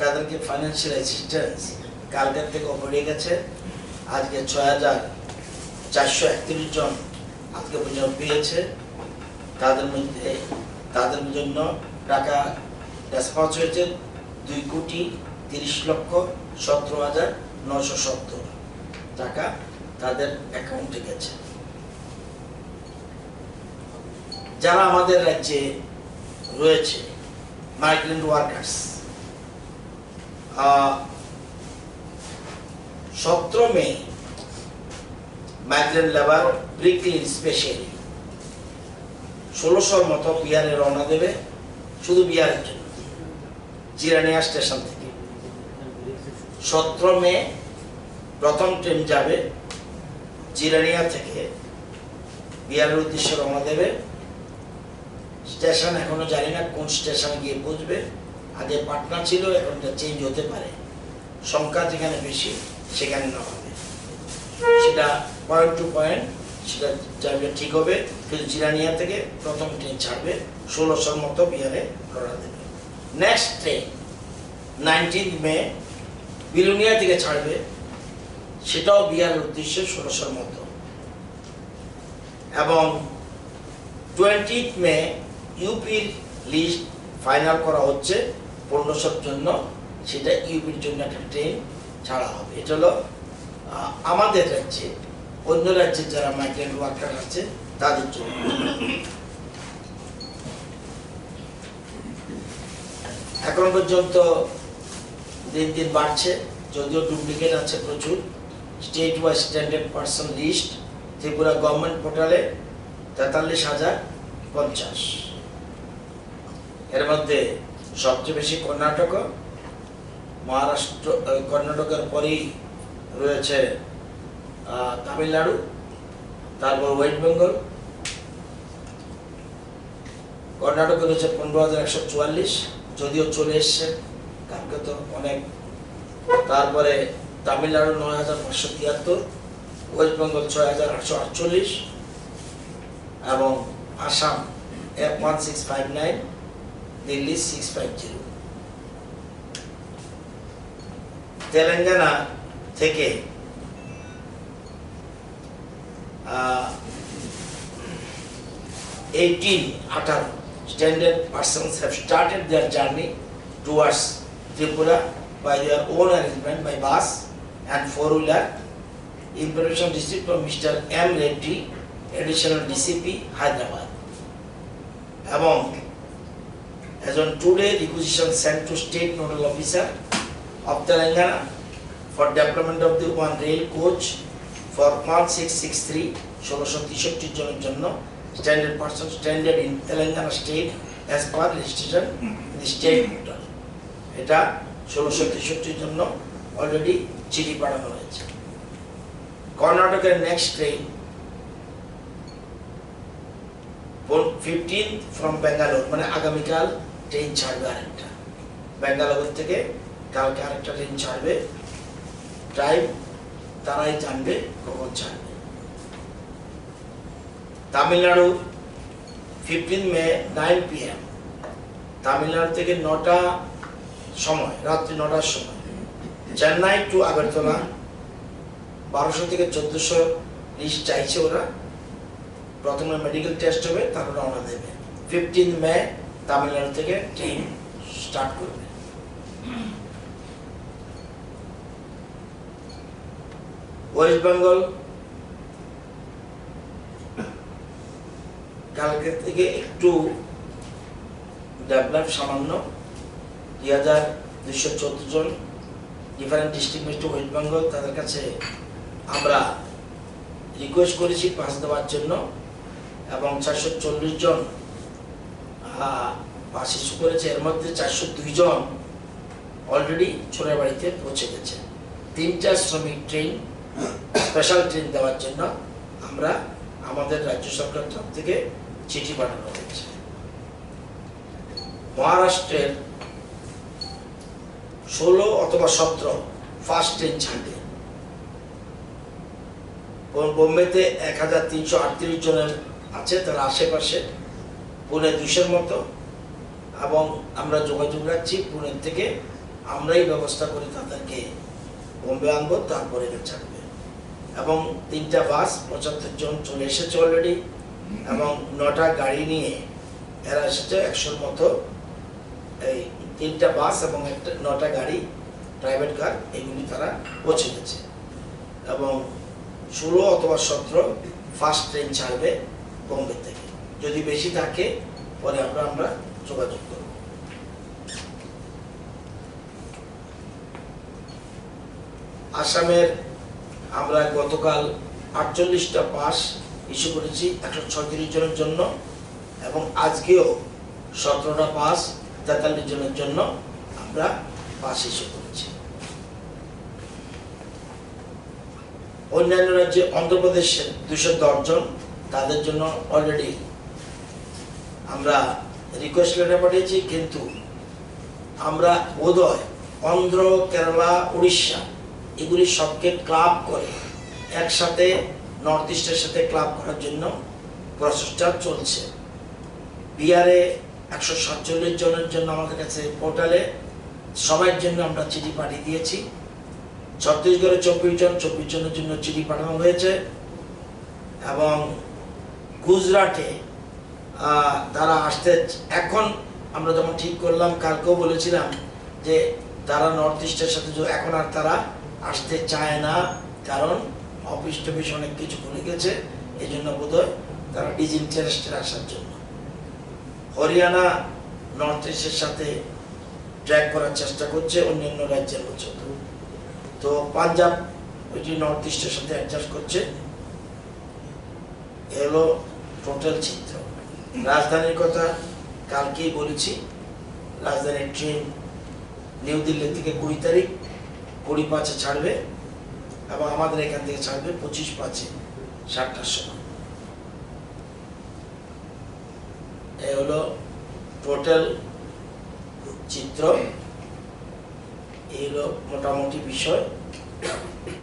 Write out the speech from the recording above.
তাদেরকে financial assistance কালকের থেকে বেড়ে গেছে, আজকে ৬,৪৩১ জন আজকে পর্যন্ত পেয়েছে। তাদের জন্য টাকা রেসপন্স হয়েছে 2,30,17,970 টাকা তাদের অ্যাকাউন্টে গেছে। যারা আমাদের রাজ্যে রয়েছে মাইগ্রেন্ট ওয়ার্কার্স, 17 মে মাইগ্রেন্ট লেবার ব্রিকলিন স্পেশালি 1600 মতো বিহারে রওনা দেবে, শুধু বিহারের জন্য, জিরানিয়া স্টেশন থেকে। 17 মে প্রথম ট্রেন যাবে জিরানিয়া থেকে বিহারের উদ্দেশ্যে রওনা দেবে। স্টেশন এখনো জানি না কোন স্টেশনে গিয়ে পৌঁছবে। আগে পাটনা ছিল, এখন চেঞ্জ হতে পারে, সংখ্যা যেখানে বেশি সেখানে না হবে, সেটা পয়েন্ট টু পয়েন্ট সেটা যাবে ঠিক হবে। কিন্তু জিরানিয়া থেকে প্রথম ট্রেন ছাড়বে, 1600 মতো বিহারে রওনা দেবে। নেক্সট ট্রেন 19 মে বিলুনিয়া থেকে ছাড়বে, সেটাও বিহারের উদ্দেশ্যে 1600 মতো। এবং 20 মে ইউপির লিস্ট ফাইনাল করা হচ্ছে 1500 জন্য, সেটা ইউপির জন্য একটা ট্রেন ছাড়া হবে। এটা হলো আমাদের রাজ্যে। অন্য রাজ্যে যারা মাইগ্রেন্ট ওয়ার্কার আছে তাদের জন্য। এখন পর্যন্ত দিন দিন বাড়ছে, যদিও ডুপ্লিকেট আছে প্রচুর। State wise standard person list Tripura government পোর্টালে 43,050। এর মধ্যে সবচেয়ে বেশি কর্ণাটক, মহারাষ্ট্র, কর্ণাটকের পরেই রয়েছে তামিলনাড়ু, তারপর ওয়েস্ট বেঙ্গল। কর্ণাটকে রয়েছে 15,144, যদিও চলে এসছে কালকে তো অনেক। তারপরে তামিলনাড়ু 9,573, ওয়েস্ট বেঙ্গল 6,848 এবং আসাম 1659, দিল্লি 650। তেলেঙ্গানা থেকে 18 standard persons have started their journey towards Tripura by their own arrangement by bus and four-wheeler. Information received from Mr. M. Reddy, Additional DCP, Hyderabad. এবং as on today, requisition sent to State Nodal Officer of Telangana for development of the one rail coach for 1663 1663 জনের জন্য standard person standard in Telangana state as per registration in the state portal. এটা 1663 জন্য already চিঠি পাঠানো হয়েছে। কর্ণাটকের next train 15 from Bangalore, মানে আগামীকাল ট্রেন ছাড়বে আরেকটা ব্যাঙ্গালোর থেকে। কালকে আরেকটা ট্রেন ছাড়বে, টাইম তারাই জানবে কখন ছাড়বে। তামিলনাড়ু 15 মে 9 PM, তামিলনাড়ু থেকে 9টা সময়, রাত্রি 9টার সময়, চেন্নাই টু আগরতলা 1200 থেকে 1400 লিস্ট চাইছে ওরা। প্রথমে মেডিকেল টেস্ট হবে, তারপর রওনা দেবে। 15 মে তামিলনাড়ু থেকে ট্রেন স্টার্ট করবে। ওয়েস্ট বেঙ্গল কালকে থেকে একটু ডেভেলপ সামান্য, 2,214 জন ডিফারেন্ট ডিস্ট্রিক্ট ওয়েস্ট বেঙ্গল। তাদের কাছে আমরা রিকোয়েস্ট করেছি পাস দেওয়ার জন্য, এবং 440 জন পাস ইস্যু করেছে। এর মধ্যে 402 জন অলরেডি ছোড়ার বাড়িতে পৌঁছে গেছে। 3টা শ্রমিক ট্রেন, স্পেশাল ট্রেন দেওয়ার জন্য আমরা আমাদের রাজ্য সরকার তরফ থেকে চিঠি পাঠানো হয়েছে। মহারাষ্ট্রের 16 অথবা 17 ফার্স্ট ট্রেন ছাড়বে। বোম্বেতে 1,338 জনের আছে, তার আশেপাশে পুনে 200 মতো। এবং আমরা যোগাযোগ রাখছি পুনে থেকে আমরাই ব্যবস্থা করে তাদেরকে বোম্বে আনবো, তারপরে ছাড়বে। এবং 3টা বাস 75 জন চলে এসেছে অলরেডি, এবং 9টা গাড়ি নিয়ে এরা এসেছে 100-র মতো। এই 3টা বাস এবং 9টা গাড়ি প্রাইভেট কার এগুলি তারা পৌঁছে গেছে, এবং 16 অথবা 17 ফার্স্ট ট্রেন ছাড়বে বোম্বে থেকে। যদি বেশি থাকে পরে আমরা যোগাযোগ করব। আসামের আমরা গতকাল 48টা পাস ইস্যু করেছি 136 জনের জন্য, এবং আজকেও 17টা পাস 43 জনের জন্য আমরা পাস ইস্যু করেছি। অন্যান্য রাজ্যে অন্ধ্রপ্রদেশের 210 জন, তাদের জন্য অলরেডি আমরা রিকোয়েস্ট লেটার পাঠিয়েছি, কিন্তু আমরা বোধহয় অন্ধ্র, কেরালা, উড়িষ্যা এগুলি সবকে ক্লাব করে একসাথে নর্থ ইস্টের সাথে ক্লাব করার জন্য প্রচেষ্টা চলছে। বিহারে 147 জনের জন্য আমাদের কাছে পোর্টালে সবার জন্য আমরা চিঠি পাঠিয়ে দিয়েছি। ছত্তিশগড়ে 24 জনের জন্য চিঠি পাঠানো হয়েছে, এবং গুজরাটে তারা আসতে, এখন আমরা যখন ঠিক করলাম, কালকেও বলেছিলাম যে তারা নর্থ ইস্টের সাথে এখন আর তারা আসতে চায় না, কারণ অফিস টফিস অনেক কিছু খুলে গেছে, এই জন্য বোধহয় তারা ডিসইন্টারেস্টেড আসার জন্য। হরিয়ানা নর্থ ইস্টের সাথে ট্র্যাক করার চেষ্টা করছে অন্যান্য রাজ্যের মতো। তো পাঞ্জাব ওইটি নর্থ ইস্টের সাথে অ্যাডজাস্ট করছে। এলো টোটাল চিত্র। রাজধানীর কথা কালকেই বলেছি, রাজধানীর ট্রেন নিউ দিল্লি থেকে 20 তারিখ 20/5 ছাড়বে, এবং আমাদের এখান থেকে ছাড়বে 25/5 7টার সময়। এই হলো টোটাল চিত্র, এই হলো মোটামুটি বিষয়।